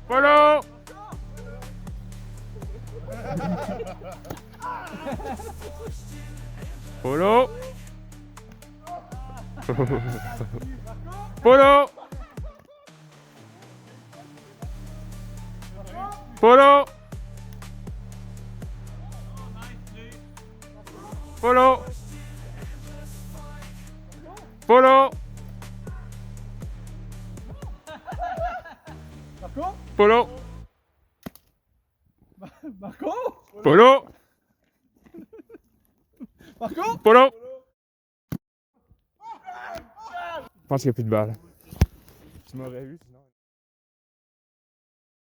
Polo. Polo. Polo. Polo. Polo. Polo. Marco? Polo. Marco? Polo. Marco? Polo. Je pense qu'il n'y a plus de balles. Tu m'aurais vu.